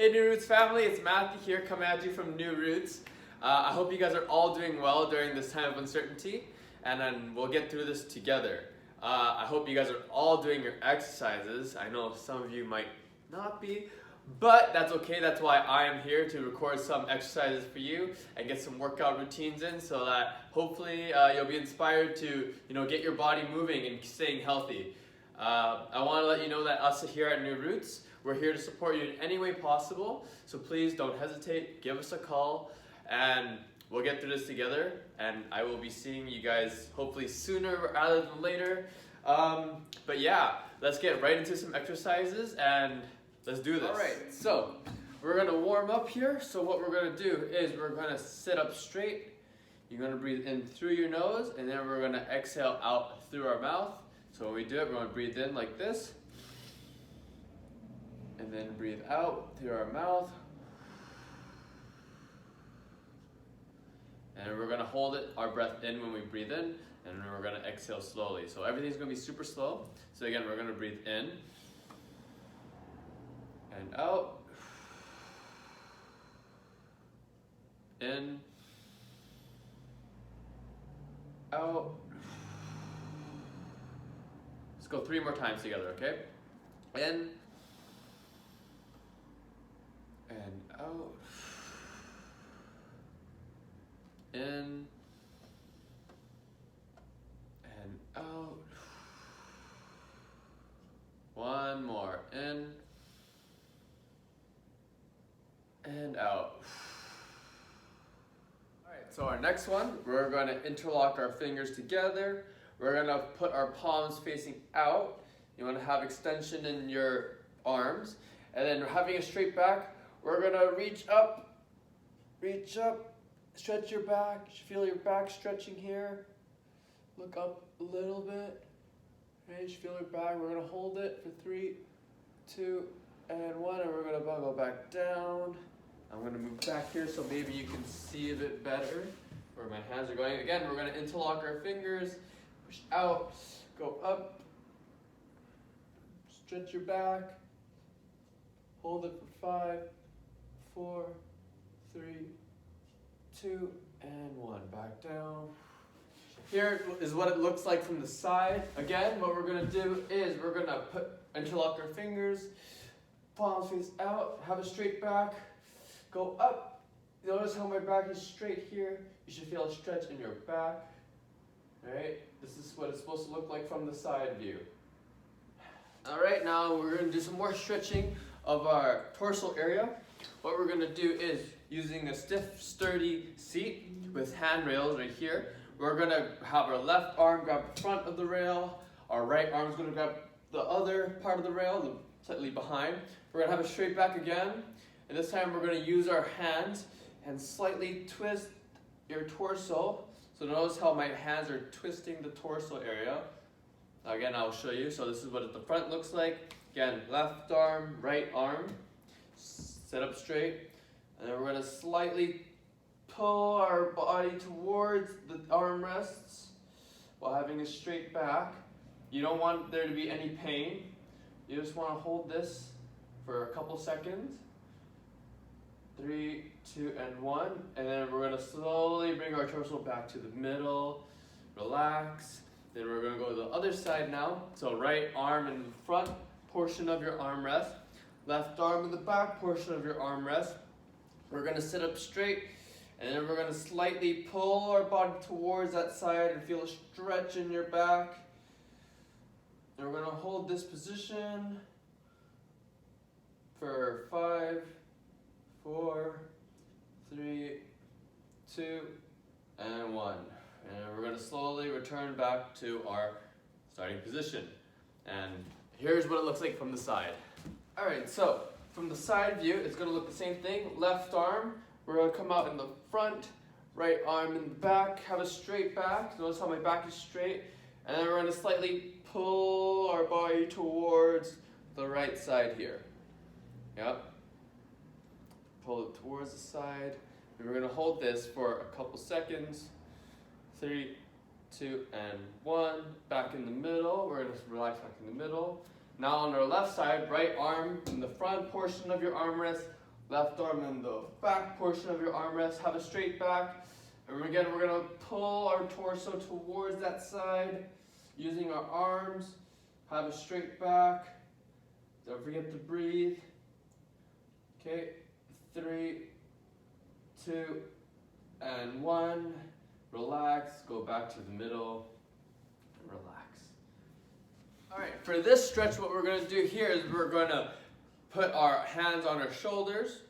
Hey New Roots family, it's Matthew here coming at you from New Roots. I hope you guys are all doing well during this time of uncertainty, and then we'll get through this together. I hope you guys are all doing your exercises. I know some of you might not be, but that's okay. That's why I am here to record some exercises for you and get some workout routines in so that hopefully you'll be inspired to get your body moving and staying healthy. I want to let you know that us here at New Roots, we're here to support you in any way possible, so please don't hesitate, give us a call, and we'll get through this together, and I will be seeing you guys hopefully sooner rather than later. But yeah, let's get right into some exercises, and let's do this. Alright, so we're going to warm up here. So what we're going to do is we're going to sit up straight. You're going to breathe in through your nose, and then we're going to exhale out through our mouth. So when we do it, we're going to breathe in like this. And then breathe out through our mouth. And we're going to hold our breath in when we breathe in, and then we're going to exhale slowly. So everything's going to be super slow. So again, we're going to breathe in and out. In, out. Let's go 3 more times together, okay? In, and out, in, and out. One more, in, and out. Alright, so our next one, we're going to interlock our fingers together. We're going to put our palms facing out. You want to have extension in your arms. And then having a straight back, we're going to reach up, stretch your back. Feel your back stretching here. Look up a little bit. Right, feel your back. We're going to hold it for 3, 2, and 1, and we're going to go back down. I'm going to move back here so maybe you can see a bit better where my hands are going. Again, we're going to interlock our fingers, push out, go up, stretch your back, hold it for 5, 4, 3, 2, and 1. Back down. Here is what it looks like from the side. Again, what we're going to do is we're going to interlock our fingers, palms face out, have a straight back, go up. Notice how my back is straight here. You should feel a stretch in your back. Alright, this is what it's supposed to look like from the side view. Alright, now we're going to do some more stretching of our torso area. What we're going to do is, using a stiff, sturdy seat with handrails right here, we're going to have our left arm grab the front of the rail, our right arm is going to grab the other part of the rail, slightly behind. We're going to have a straight back again, and this time we're going to use our hands and slightly twist your torso. So notice how my hands are twisting the torso area. Again, I'll show you. So this is what the front looks like. Again, left arm, right arm. Sit up straight. And then we're going to slightly pull our body towards the armrests while having a straight back. You don't want there to be any pain. You just want to hold this for a couple seconds. 3, 2, and 1. And then we're going to slowly bring our torso back to the middle. Relax. Then we're going to go to the other side now. So right arm in the front portion of your armrest. Left arm in the back portion of your armrest. We're going to sit up straight. And then we're going to slightly pull our body towards that side and feel a stretch in your back. And we're going to hold this position for 5, 4, 3, 2, and 1. And we're going to slowly return back to our starting position. And here's what it looks like from the side. Alright, so from the side view, it's going to look the same thing. Left arm, we're going to come out in the front, right arm in the back, have a straight back. Notice how my back is straight. And then we're going to slightly pull our body towards the right side here. Yep. Pull it towards the side. And we're going to hold this for a couple seconds. 3, 2, and 1. Back in the middle. We're going to relax back in the middle. Now on our left side, right arm in the front portion of your armrest, left arm in the back portion of your armrest. Have a straight back. And again, we're going to pull our torso towards that side using our arms. Have a straight back. Don't forget to breathe. Okay, 3, 2, and 1. Relax. Go back to the middle. And relax. All right, for this stretch, what we're going to do here is we're going to put our hands on our shoulders,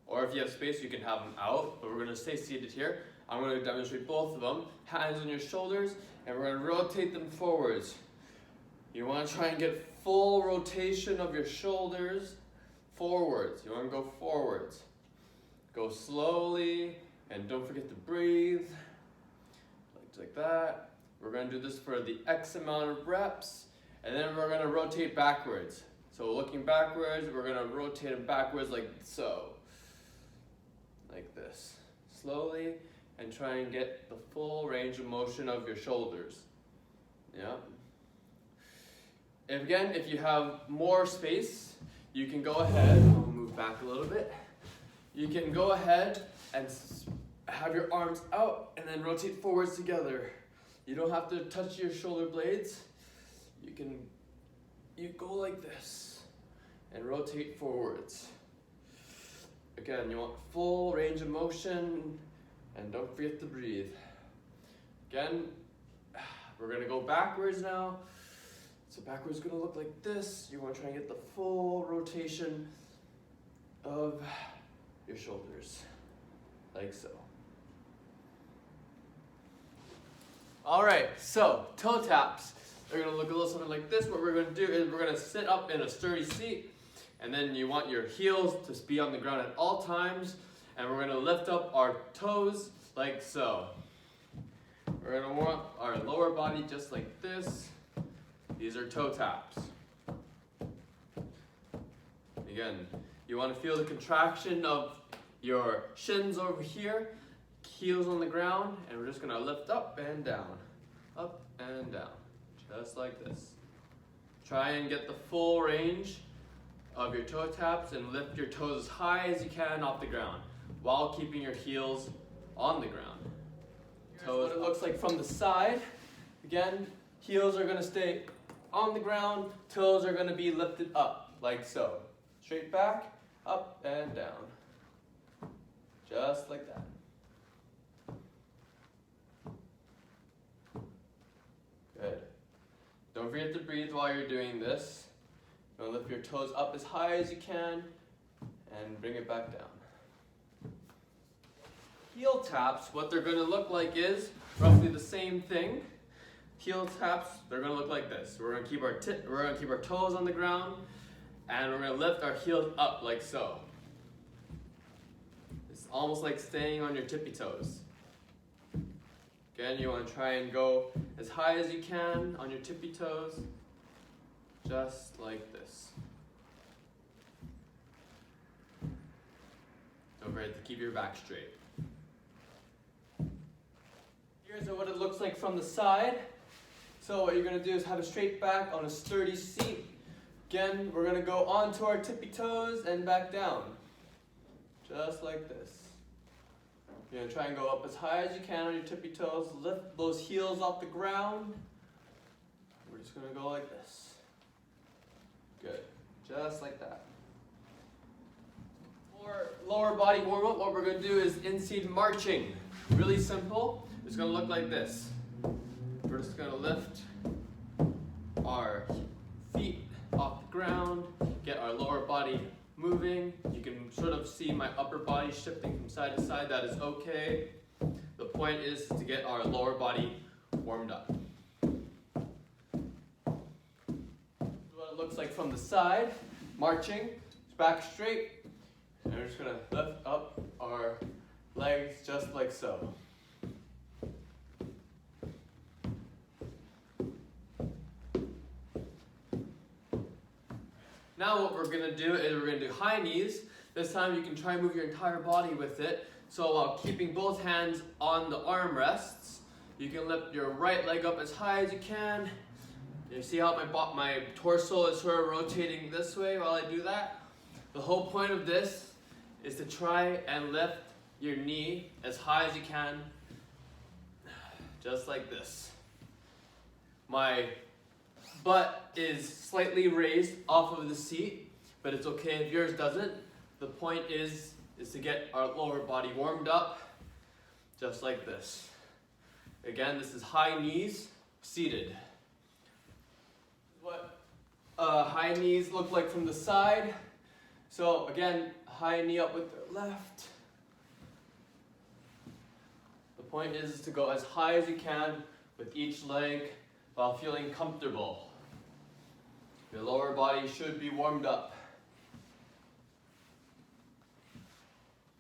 or if you have space, you can have them out, but we're going to stay seated here. I'm going to demonstrate both of them. Hands on your shoulders, and we're going to rotate them forwards. You want to try and get full rotation of your shoulders forwards. You want to go forwards. Go slowly, and don't forget to breathe. Like that. We're going to do this for the X amount of reps, and then we're going to rotate backwards. So looking backwards, we're going to rotate them backwards like so. Like this. Slowly, and try and get the full range of motion of your shoulders. Yeah. Again, if you have more space, you can go ahead, I'll move back a little bit. You can go ahead and have your arms out and then rotate forwards together. You don't have to touch your shoulder blades. You go like this and rotate forwards. Again, you want full range of motion, and don't forget to breathe. Again, we're going to go backwards now. So backwards is going to look like this. You want to try and get the full rotation of your shoulders, like so. All right, so toe taps. They're going to look a little something like this. What we're going to do is we're going to sit up in a sturdy seat, and then you want your heels to be on the ground at all times, and we're going to lift up our toes like so. We're going to want our lower body just like this. These are toe taps. Again, you want to feel the contraction of your shins over here, heels on the ground, and we're just going to lift up and down, just like this. Try and get the full range of your toe taps and lift your toes as high as you can off the ground while keeping your heels on the ground. Here's what it looks like from the side. Again, heels are going to stay on the ground, toes are going to be lifted up like so. Straight back, up and down. Just like that. Good. Don't forget to breathe while you're doing this. You're going to lift your toes up as high as you can and bring it back down. Heel taps, what they're going to look like is roughly the same thing. Heel taps, they're going to look like this. We're going to keep our toes on the ground, and we're going to lift our heels up like so. It's almost like staying on your tippy toes. Again, you want to try and go as high as you can on your tippy toes, just like this. Don't forget to keep your back straight. Here's what it looks like from the side. So what you're going to do is have a straight back on a sturdy seat. Again, we're going to go onto our tippy toes and back down. Just like this. You're going to try and go up as high as you can on your tippy toes. Lift those heels off the ground. We're just going to go like this. Good. Just like that. For lower body warm-up, what we're going to do is in-seat marching. Really simple. It's going to look like this. We're just going to lift our feet off the ground, get our lower body moving. You can sort of see my upper body shifting from side to side. That is okay. The point is to get our lower body warmed up. This is what it looks like from the side. Marching, back straight. And we're just going to lift up our legs just like so. Now what we're going to do is we're going to do high knees. This time you can try and move your entire body with it. So while keeping both hands on the armrests, you can lift your right leg up as high as you can. You see how my torso is sort of rotating this way while I do that? The whole point of this is to try and lift your knee as high as you can, just like this. My butt is slightly raised off of the seat, but it's okay if yours doesn't. The point is to get our lower body warmed up, just like this. Again, this is high knees, seated. What high knees look like from the side. So again, high knee up with the left. The point is to go as high as you can with each leg while feeling comfortable. Your lower body should be warmed up.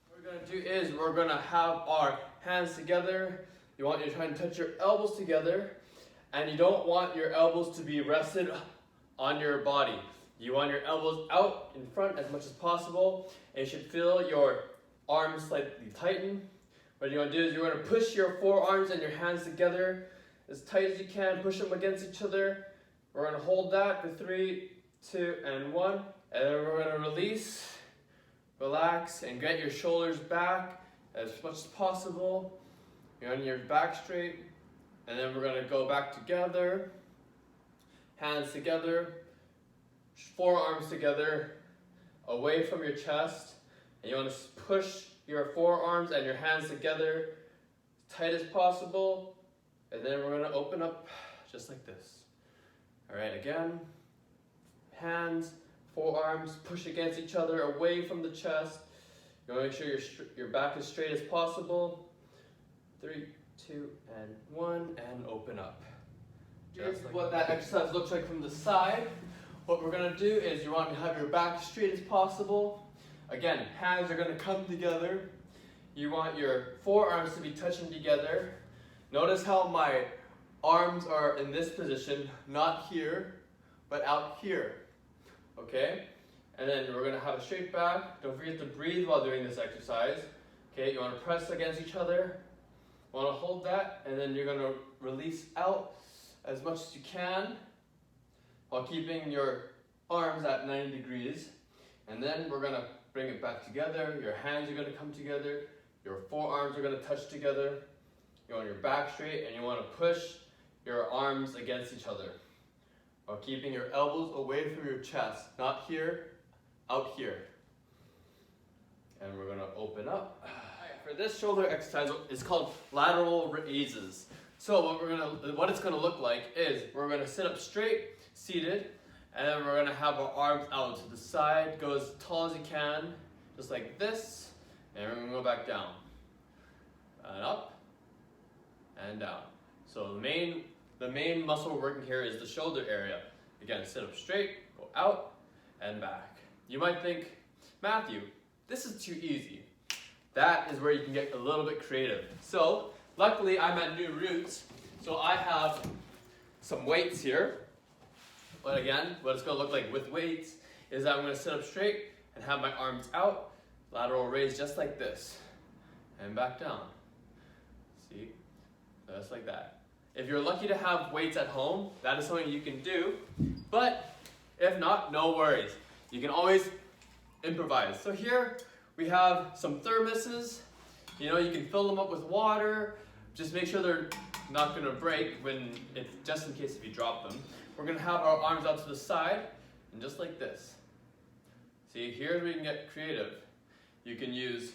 What we're going to do is we're going to have our hands together. You want to try and touch your elbows together, and you don't want your elbows to be rested on your body. You want your elbows out in front as much as possible, and you should feel your arms slightly tighten. What you're going to do is you're going to push your forearms and your hands together as tight as you can. Push them against each other. We're going to hold that for 3, 2, and 1. And then we're going to release, relax, and get your shoulders back as much as possible. You're on your back straight. And then we're going to go back together. Hands together. Forearms together. Away from your chest. And you want to push your forearms and your hands together as tight as possible. And then we're going to open up just like this. Alright, again. Hands, forearms, push against each other, away from the chest. You want to make sure your back is straight as possible. 3, 2, and 1, and open up. Here's like what that exercise looks like from the side. What we're going to do is you want to have your back straight as possible. Again, hands are going to come together. You want your forearms to be touching together. Notice how my arms are in this position, not here, but out here. Okay? And then we're going to have a straight back. Don't forget to breathe while doing this exercise. Okay, you want to press against each other. You want to hold that, and then you're going to release out as much as you can while keeping your arms at 90 degrees. And then we're going to bring it back together. Your hands are going to come together. Your forearms are going to touch together. You want your back straight, and you want to push your arms against each other while keeping your elbows away from your chest. Not here, out here. And we're going to open up. For this shoulder exercise, it's called lateral raises. So what it's going to look like is we're going to sit up straight, seated, and then we're going to have our arms out to the side. Go as tall as you can, just like this, and we're going to go back down. And up, and down. So the main muscle we're working here is the shoulder area. Again, sit up straight, go out, and back. You might think, Matthew, this is too easy. That is where you can get a little bit creative. So, luckily I'm at New Roots, so I have some weights here. But again, what it's going to look like with weights is that I'm going to sit up straight and have my arms out, lateral raise just like this, and back down. See? Just like that. If you're lucky to have weights at home, that is something you can do. But if not, no worries. You can always improvise. So here we have some thermoses. You know, you can fill them up with water. Just make sure they're not going to break just in case if you drop them. We're going to have our arms out to the side, and just like this. See, here's where you can get creative. You can use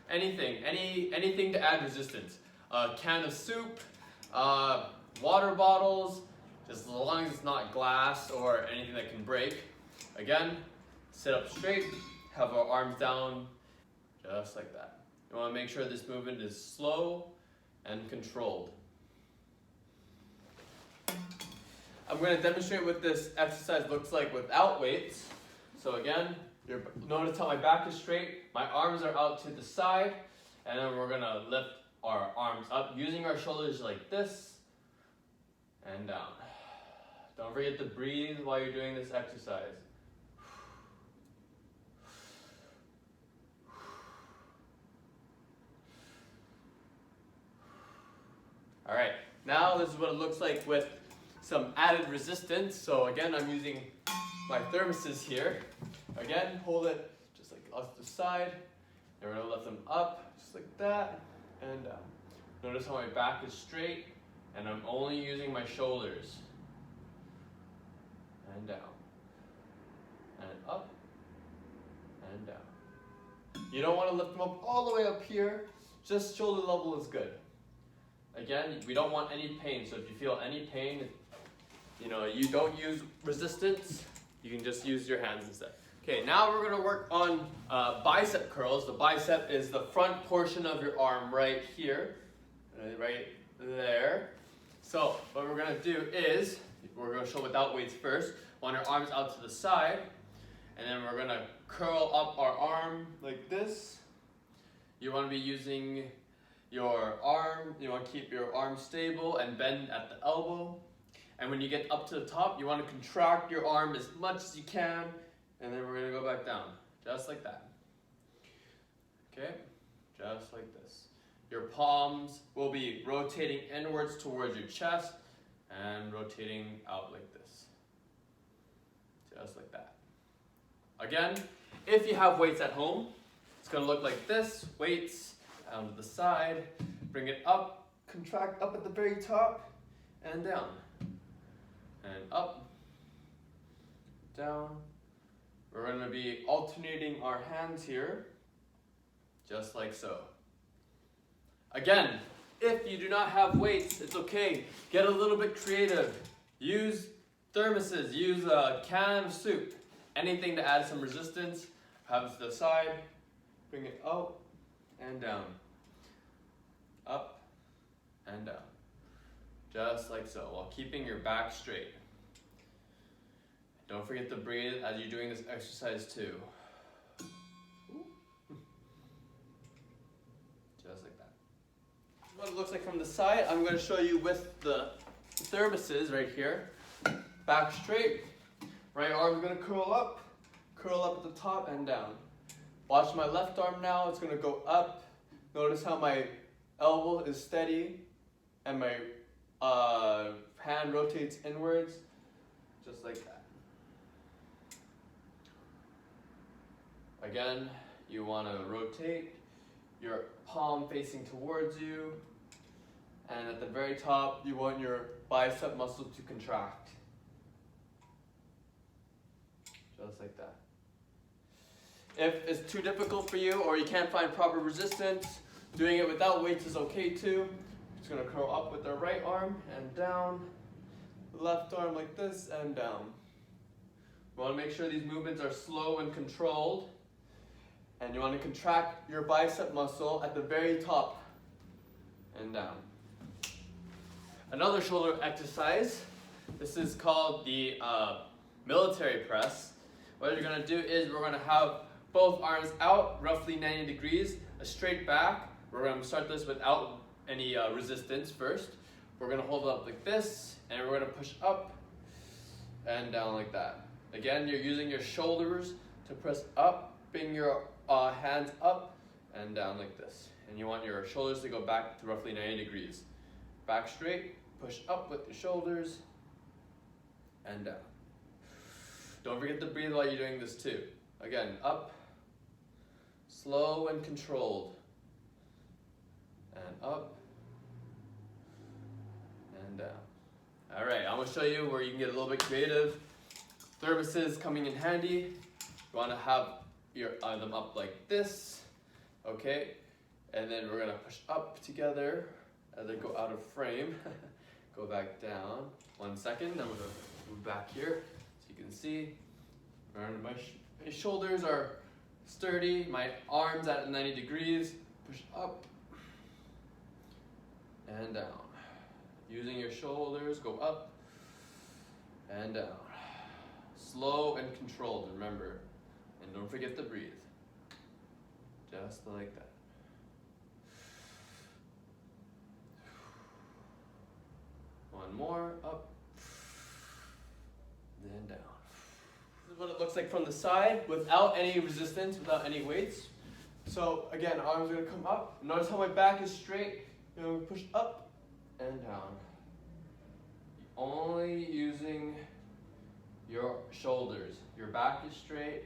anything to add resistance. A can of soup, water bottles, just as long as it's not glass or anything that can break. Again, sit up straight, have our arms down, just like that. You want to make sure this movement is slow and controlled. I'm going to demonstrate what this exercise looks like without weights. So again, notice how my back is straight, my arms are out to the side, and then we're going to lift our arms up using our shoulders like this, and down. Don't forget to breathe while you're doing this exercise. Alright, now this is what it looks like with some added resistance. So again, I'm using my thermoses here. Again, hold it just like off to the side, and we're gonna lift them up, just like that, and down. Notice how my back is straight, and I'm only using my shoulders. And down, and up, and down. You don't want to lift them up all the way up here, just shoulder level is good. Again, we don't want any pain, so if you feel any pain, you don't use resistance, you can just use your hands instead. Okay, now we're going to work on bicep curls. The bicep is the front portion of your arm right here, right there. So what we're going to do is, we're going to show without weights first. Want our arms out to the side, and then we're going to curl up our arm like this. You want to be using your arm, you want to keep your arm stable and bend at the elbow. And when you get up to the top, you want to contract your arm as much as you can, and then we're going to go back down, just like that. Okay, just like this. Your palms will be rotating inwards towards your chest and rotating out like this. Just like that. Again, if you have weights at home, it's going to look like this. Weights down to the side, bring it up, contract up at the very top, and down. And up, down. We're going to be alternating our hands here, just like so. Again, if you do not have weights, it's okay. Get a little bit creative. Use thermoses, use a can of soup, anything to add some resistance. Have it to the side, bring it up and down, up and down, just like so, while keeping your back straight. Don't forget to breathe as you're doing this exercise too. Just like that. What it looks like from the side, I'm going to show you with the thermoses right here. Back straight, right arm is going to curl up at the top and down. Watch my left arm now, it's going to go up. Notice how my elbow is steady and my hand rotates inwards, just like that. Again, you want to rotate your palm facing towards you, and at the very top, you want your bicep muscle to contract. Just like that. If it's too difficult for you or you can't find proper resistance, doing it without weights is okay too. Just going to curl up with the right arm and down, left arm like this and down. You want to make sure these movements are slow and controlled, and you want to contract your bicep muscle at the very top and down. Another shoulder exercise, this is called the military press. What you're going to do is we're going to have both arms out, roughly 90 degrees, a straight back. We're going to start this without any resistance first. We're going to hold it up like this, and we're going to push up and down like that. Again, you're using your shoulders to press up, bring your hands up and down like this. And you want your shoulders to go back to roughly 90 degrees. Back straight, push up with your shoulders and down. Don't forget to breathe while you're doing this too. Again, up, slow and controlled, and up and down. All right, I'm gonna show you where you can get a little bit creative. Thermoses coming in handy. You wanna have them up like this, okay? And then we're gonna push up together as they go out of frame. Go back down. 1 second, I'm gonna move back here so you can see. My shoulders are sturdy, my arms at 90 degrees. Push up and down. Using your shoulders, go up and down. Slow and controlled, remember. And don't forget to breathe. Just like that. One more, up, then down. This is what it looks like from the side, without any resistance, without any weights. So again, arms are gonna come up. Notice how my back is straight. Push up and down. Only using your shoulders. Your back is straight,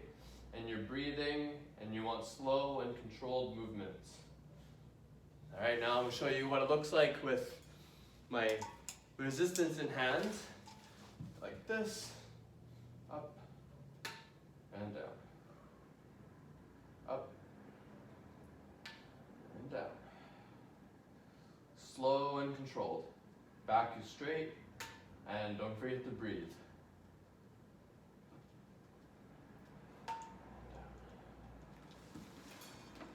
and you're breathing, and you want slow and controlled movements. All right, now I'm going to show you what it looks like with my resistance in hands, like this, up and down, up and down. Slow and controlled. Back is straight, and don't forget to breathe.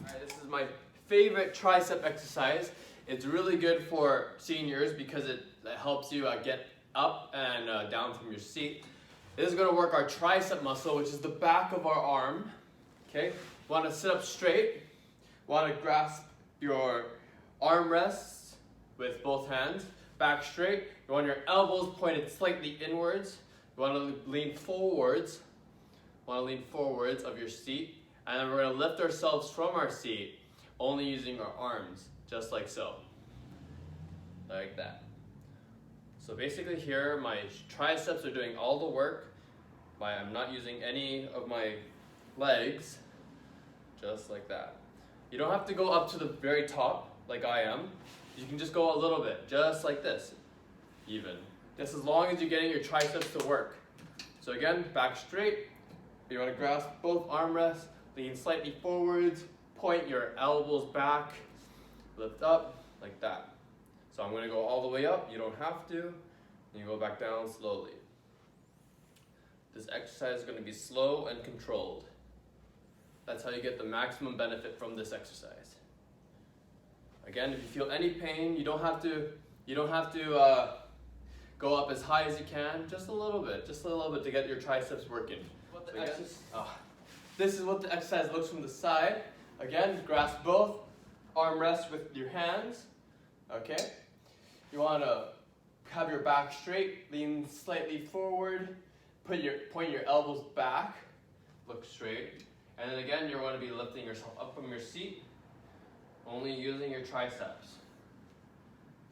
Alright, this is my favorite tricep exercise. It's really good for seniors because it helps you get up and down from your seat. This is going to work our tricep muscle, which is the back of our arm. Okay, want to sit up straight. Want to grasp your arm rests with both hands. Back straight. You want your elbows pointed slightly inwards. You want to lean forwards. Of your seat. And then we're going to lift ourselves from our seat, only using our arms, just like so. Like that. So basically here, my triceps are doing all the work. I'm not using any of my legs, just like that. You don't have to go up to the very top, like I am. You can just go a little bit, just like this, even. Just as long as you're getting your triceps to work. So again, back straight. You want to grasp both armrests, lean slightly forwards, point your elbows back, lift up, like that. So I'm going to go all the way up, you don't have to, and you go back down slowly. This exercise is going to be slow and controlled. That's how you get the maximum benefit from this exercise. Again, if you feel any pain, you don't have to go up as high as you can, just a little bit to get your triceps working. This is what the exercise looks from the side. Again, grasp both arm rests with your hands. Okay. You want to have your back straight, lean slightly forward, point your elbows back, look straight, and then again you want to be lifting yourself up from your seat, only using your triceps.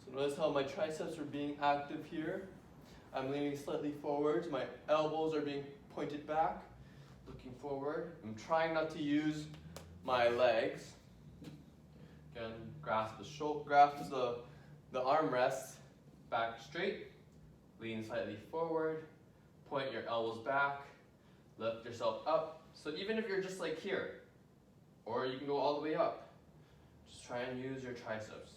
So notice how my triceps are being active here. I'm leaning slightly forward. My elbows are being pointed back, looking forward. I'm trying not to use my legs. Again, grasp the armrests back straight, lean slightly forward, point your elbows back, lift yourself up. So even if you're just like here, or you can go all the way up, just try and use your triceps.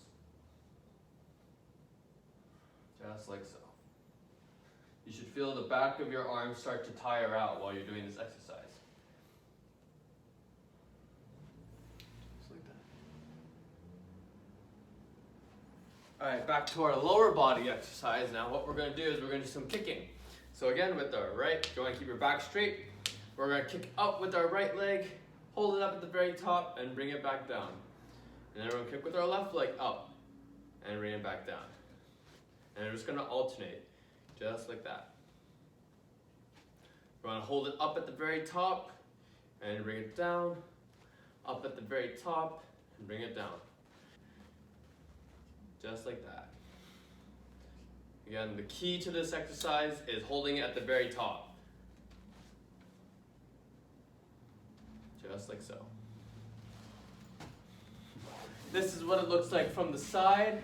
Just like so. You should feel the back of your arms start to tire out while you're doing this exercise. Just like that. Alright, back to our lower body exercise. Now what we're going to do is we're going to do some kicking. So again, with our right, you want to keep your back straight. We're going to kick up with our right leg, hold it up at the very top, and bring it back down. And then we're going to kick with our left leg up, and bring it back down. And we're just going to alternate, just like that. We're going to hold it up at the very top, and bring it down, up at the very top, and bring it down. Just like that. Again, the key to this exercise is holding it at the very top. Just like so. This is what it looks like from the side.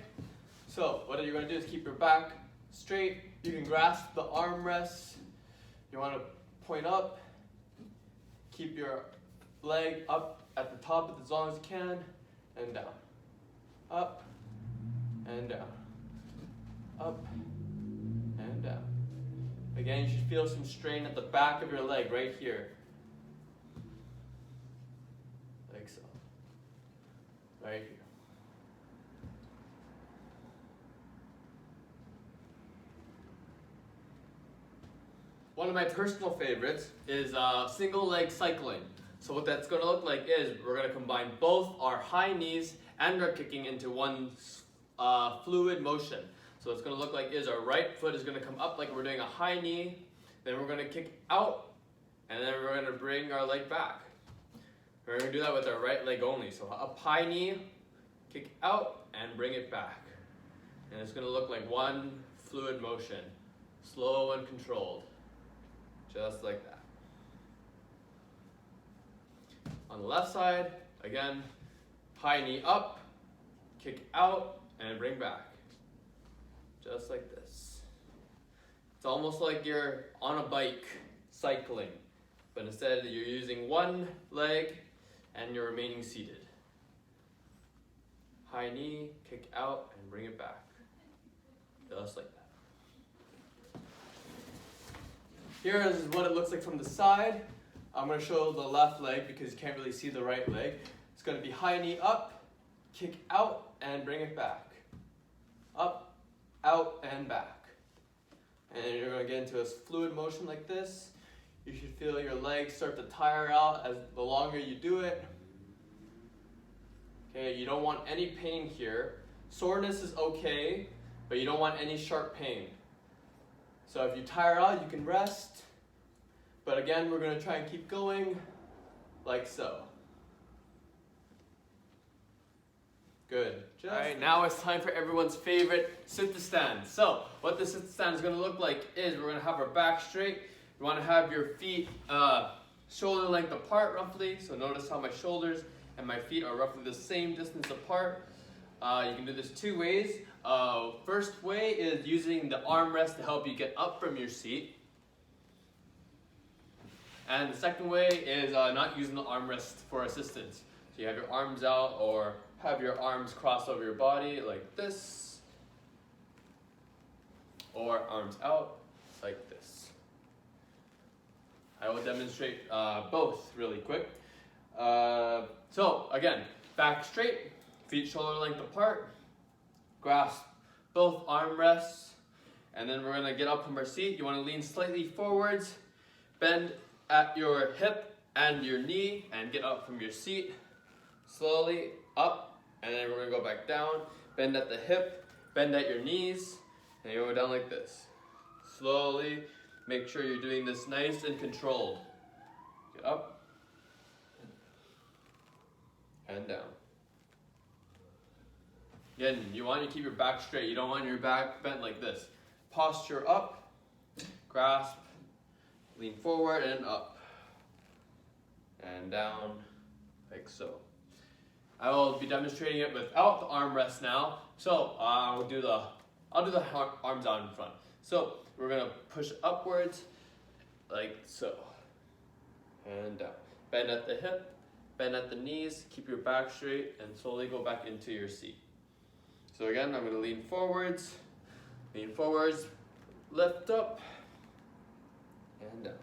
So what you're going to do is keep your back straight. You can grasp the armrests. You want to point up. Keep your leg up at the top as long as you can, and down. Up and down. Up and down. Again, you should feel some strain at the back of your leg right here. Like so. Right here. One of my personal favorites is single leg cycling. So what that's going to look like is we're going to combine both our high knees and our kicking into one fluid motion. So it's going to look like is our right foot is going to come up like we're doing a high knee, then we're going to kick out, and then we're going to bring our leg back. We're going to do that with our right leg only. So up high knee, kick out, and bring it back. And it's going to look like one fluid motion, slow and controlled, just like that. On the left side, again, high knee up, kick out, and bring back. Just like this. It's almost like you're on a bike cycling, but instead you're using one leg and you're remaining seated. High knee, kick out, and bring it back. Just like that. Here is what it looks like from the side. I'm going to show the left leg because you can't really see the right leg. It's going to be high knee up, kick out, and bring it back. Up, out, and back. And you're going to get into a fluid motion like this. You should feel your legs start to tire out as the longer you do it. Okay, you don't want any pain here. Soreness is okay, but you don't want any sharp pain. So if you tire out, you can rest. But again, we're going to try and keep going like so. Good. All right, now it's time for everyone's favorite sit-to-stand. So what the sit-to-stand is going to look like is we're going to have our back straight. You want to have your feet shoulder length apart roughly. So notice how my shoulders and my feet are roughly the same distance apart. You can do this two ways. First way is using the armrest to help you get up from your seat. And the second way is not using the armrest for assistance. So you have your arms out or have your arms crossed over your body like this. Or arms out like this. I will demonstrate both really quick. So again, back straight, feet shoulder length apart, grasp both armrests, and then we're gonna get up from our seat. You wanna lean slightly forwards, bend at your hip and your knee, and get up from your seat. Slowly up, and then we're gonna go back down, bend at the hip, bend at your knees, and you go down like this. Slowly, make sure you're doing this nice and controlled. Get up, and down. Again, you want to keep your back straight. You don't want your back bent like this. Posture up, grasp, lean forward and up, and down, like so. I will be demonstrating it without the armrest now. So I'll do the arms out in front. So we're gonna push upwards, like so, and down. Bend at the hip, bend at the knees, keep your back straight, and slowly go back into your seat. So again, I'm going to lean forwards, lift up, and down.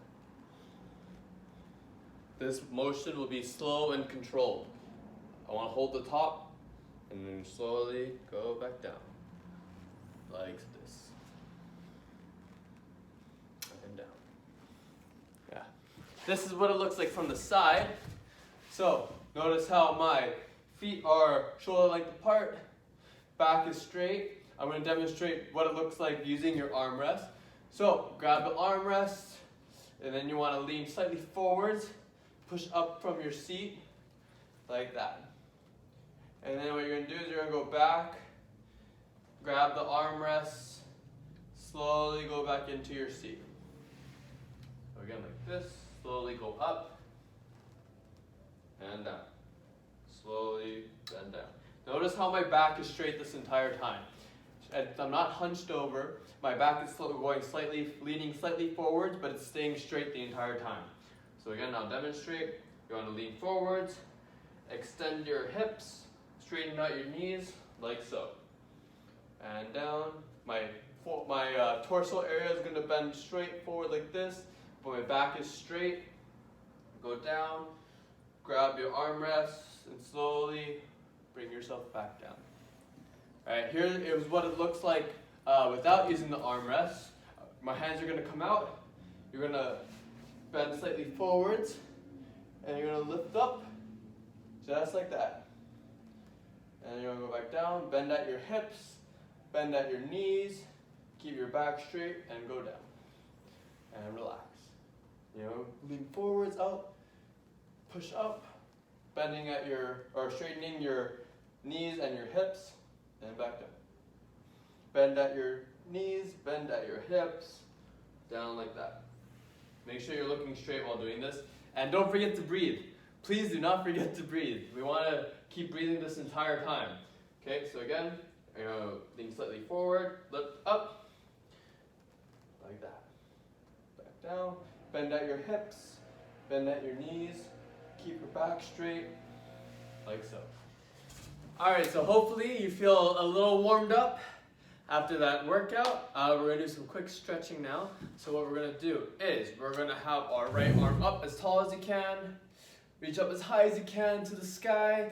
This motion will be slow and controlled. I want to hold the top, and then slowly go back down, like this, and down. Yeah. This is what it looks like from the side. So notice how my feet are shoulder length apart. Back is straight. I'm going to demonstrate what it looks like using your armrest. So grab the armrest, and then you want to lean slightly forwards, push up from your seat, like that. And then what you're going to do is you're going to go back, grab the armrest, slowly go back into your seat. So again like this, slowly go up, and down. Slowly bend down. Notice how my back is straight this entire time. I'm not hunched over. My back is leaning slightly forwards, but it's staying straight the entire time. So again, I'll demonstrate. You want to lean forwards, extend your hips, straighten out your knees, like so. And down. My torso area is going to bend straight forward like this, but my back is straight. Go down, grab your armrests, and slowly bring yourself back down. All right, here is what it looks like without using the armrest. My hands are going to come out. You're going to bend slightly forwards, and you're going to lift up, just like that. And you're going to go back down, bend at your hips, bend at your knees, keep your back straight, and go down. And relax. Lean forwards, out, push up, bending at straightening your knees and your hips, and back down. Bend at your knees, bend at your hips, down like that. Make sure you're looking straight while doing this. And don't forget to breathe. please do not forget to breathe. We want to keep breathing this entire time. Okay, so again, lean slightly forward, lift up, like that. Back down, bend at your hips, bend at your knees, keep your back straight, like so. Alright, so hopefully you feel a little warmed up after that workout. We're going to do some quick stretching now. So what we're going to do is we're going to have our right arm up as tall as you can, reach up as high as you can to the sky,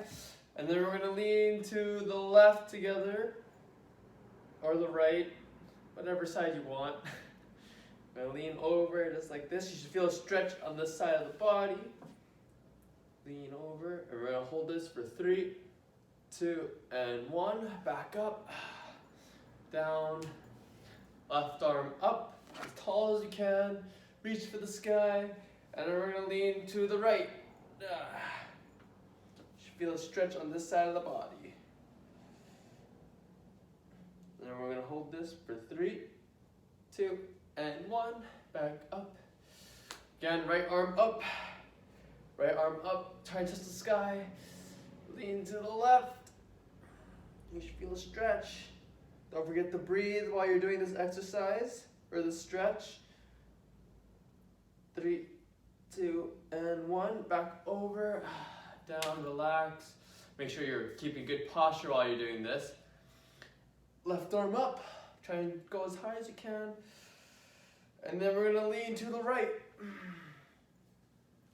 and then we're going to lean to the left together, or the right, whatever side you want. We're going to lean over just like this. You should feel a stretch on this side of the body. Lean over, and we're going to hold this for 3, 2, and 1. Back up, down, left arm up as tall as you can. Reach for the sky, and then we're going to lean to the right. You should feel a stretch on this side of the body. And then we're going to hold this for 3, 2, and 1. Back up. Again, right arm up. Right arm up, try and touch the sky. Lean to the left. You should feel a stretch. Don't forget to breathe while you're doing this exercise, or this stretch. 3, 2, and 1. Back over, down, relax. Make sure you're keeping good posture while you're doing this. Left arm up, try and go as high as you can. And then we're gonna lean to the right.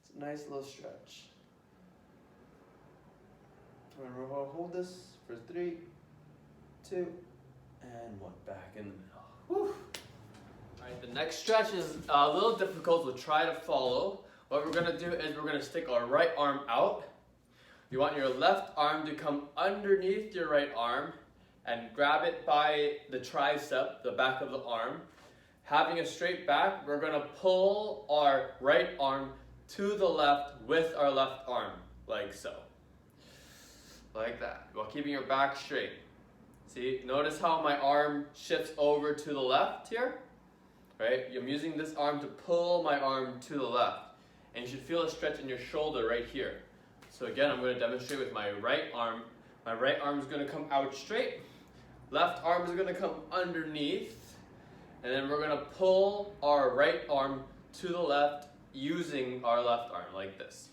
It's a nice little stretch. And we're gonna hold this for 3, 2, and 1. Back in the middle. Whew. Alright, the next stretch is a little difficult, so try to follow. What we're gonna do is we're gonna stick our right arm out. You want your left arm to come underneath your right arm and grab it by the tricep, the back of the arm. Having a straight back, we're gonna pull our right arm to the left with our left arm, like so. Like that, while keeping your back straight. See, notice how my arm shifts over to the left here? Right? I'm using this arm to pull my arm to the left. And you should feel a stretch in your shoulder right here. So again, I'm going to demonstrate with my right arm. My right arm is going to come out straight. Left arm is going to come underneath. And then we're going to pull our right arm to the left using our left arm like this.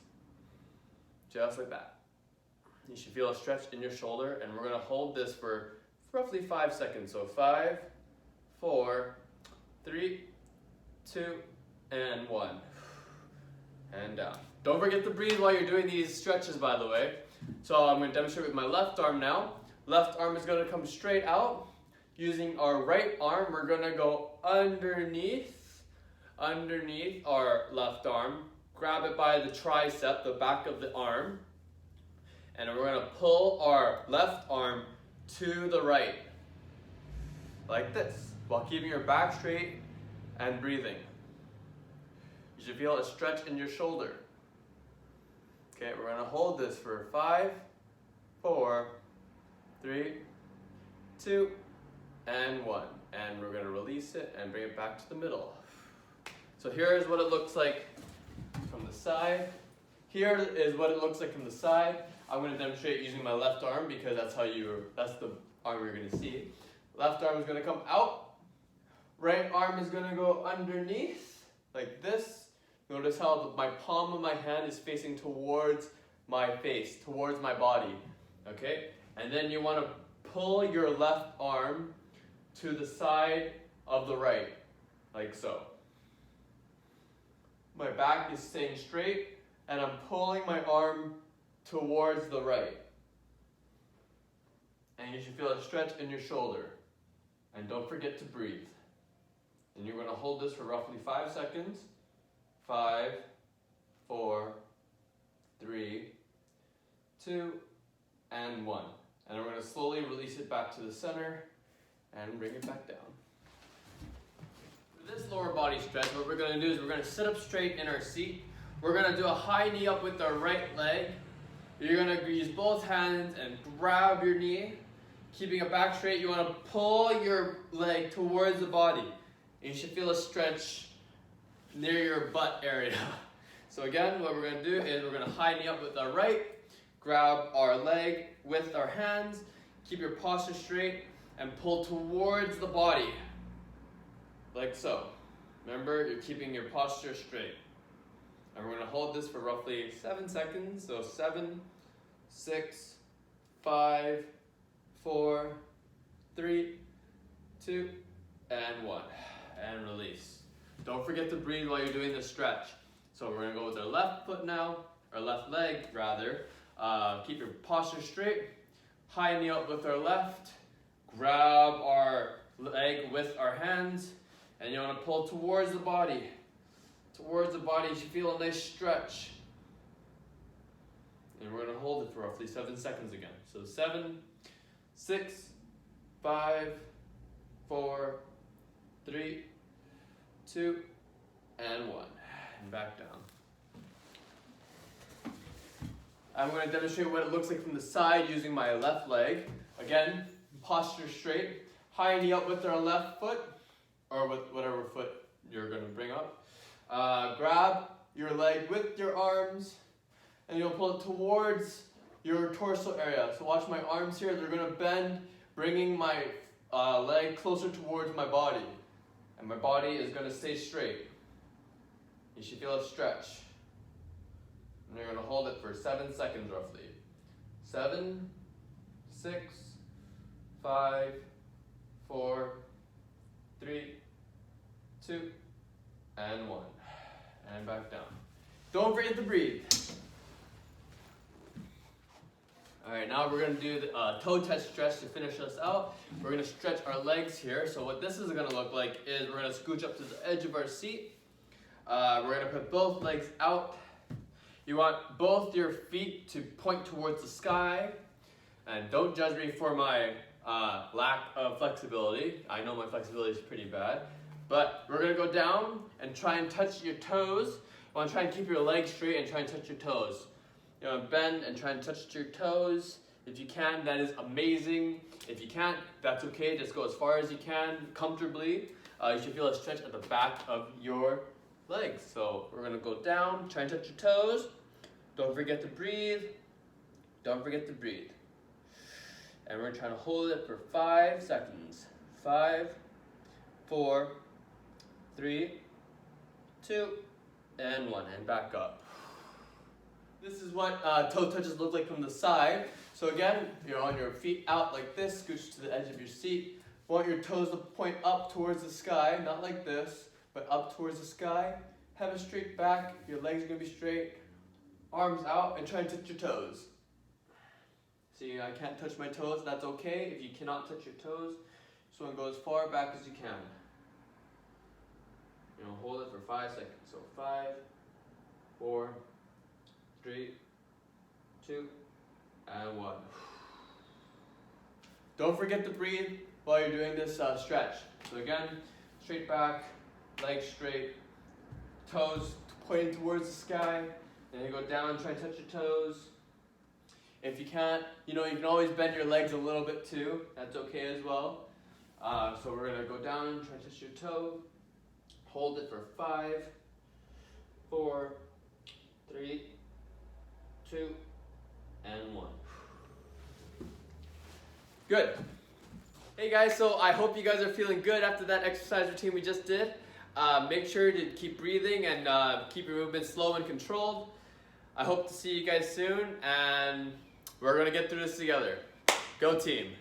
Just like that. You should feel a stretch in your shoulder, and we're going to hold this for roughly 5 seconds. So 5, 4, 3, 2, and 1. And down. Don't forget to breathe while you're doing these stretches, by the way. So I'm going to demonstrate with my left arm now. Left arm is going to come straight out. Using our right arm, we're going to go underneath our left arm. Grab it by the tricep, the back of the arm. And we're going to pull our left arm to the right. Like this, while keeping your back straight and breathing. You should feel a stretch in your shoulder. Okay, we're going to hold this for 5, 4, 3, 2, and 1. And we're going to release it and bring it back to the middle. So here is what it looks like from the side. Here is what it looks like from the side. I'm going to demonstrate using my left arm because that's the arm you're going to see. Left arm is going to come out. Right arm is going to go underneath like this. Notice how my palm of my hand is facing towards my face, towards my body. Okay? And then you want to pull your left arm to the side of the right, like so. My back is staying straight, and I'm pulling my arm towards the right. And you should feel a stretch in your shoulder. And don't forget to breathe. And you're going to hold this for roughly 5 seconds. 5, 4, 3, 2, and 1. And we're going to slowly release it back to the center and bring it back down. For this lower body stretch, what we're going to do is we're going to sit up straight in our seat. We're going to do a high knee up with our right leg. You're going to use both hands and grab your knee. Keeping it back straight, you want to pull your leg towards the body. You should feel a stretch near your butt area. So again, what we're going to do is we're going to high knee up with our right, grab our leg with our hands, keep your posture straight, and pull towards the body, like so. Remember, you're keeping your posture straight. And we're going to hold this for roughly 7 seconds. So 7, 6, 5, 4, 3, 2, and 1. And release. Don't forget to breathe while you're doing this stretch. So we're going to go with our left foot now, or left leg rather. Keep your posture straight. High knee up with our left. Grab our leg with our hands. And you want to pull towards the body. Towards the body, you should feel a nice stretch. And we're going to hold it for roughly 7 seconds again. So 7, 6, 5, 4, 3, 2, and 1. And back down. I'm going to demonstrate what it looks like from the side using my left leg. Again, posture straight. High knee up with our left foot, or with whatever foot you're going to bring up. Grab your leg with your arms, and you'll pull it towards your torso area. So watch my arms here, they're going to bend, bringing my leg closer towards my body. And my body is going to stay straight. You should feel a stretch. And you're going to hold it for 7 seconds roughly. 7, 6, 5, 4, 3, 2, and 1. And back down. Don't forget to breathe. Alright, now we're going to do the toe touch stretch to finish us out. We're going to stretch our legs here. So what this is going to look like is we're going to scooch up to the edge of our seat. We're going to put both legs out. You want both your feet to point towards the sky. And don't judge me for my lack of flexibility. I know my flexibility is pretty bad. But we're going to go down and try and touch your toes. You want to try and keep your legs straight and try and touch your toes. You want to bend and try and touch your toes. If you can, that is amazing. If you can't, that's okay. Just go as far as you can comfortably. You should feel a stretch at the back of your legs. So we're going to go down, try and touch your toes. Don't forget to breathe. Don't forget to breathe. And we're going to try to hold it for 5 seconds. 5, 4, 3, 2, and 1. And back up. This is what toe touches look like from the side. So again, you're on your feet out like this, scooch to the edge of your seat. Want your toes to point up towards the sky, not like this, but up towards the sky. Have a straight back, your legs are going to be straight. Arms out and try and touch your toes. See, I can't touch my toes, that's okay. If you cannot touch your toes, just want to go as far back as you can. You know, hold it for 5 seconds. So 5, 4, 3, 2, and 1. Don't forget to breathe while you're doing this stretch. So again, straight back, legs straight, toes pointing towards the sky. Then you go down, try and touch your toes. If you can't, you can always bend your legs a little bit too. That's okay as well. So we're going to go down, try and touch your toe. Hold it for 5, 4, 3, 2, and 1. Good. Hey guys, so I hope you guys are feeling good after that exercise routine we just did. Make sure to keep breathing and keep your movement slow and controlled. I hope to see you guys soon, and we're going to get through this together. Go team.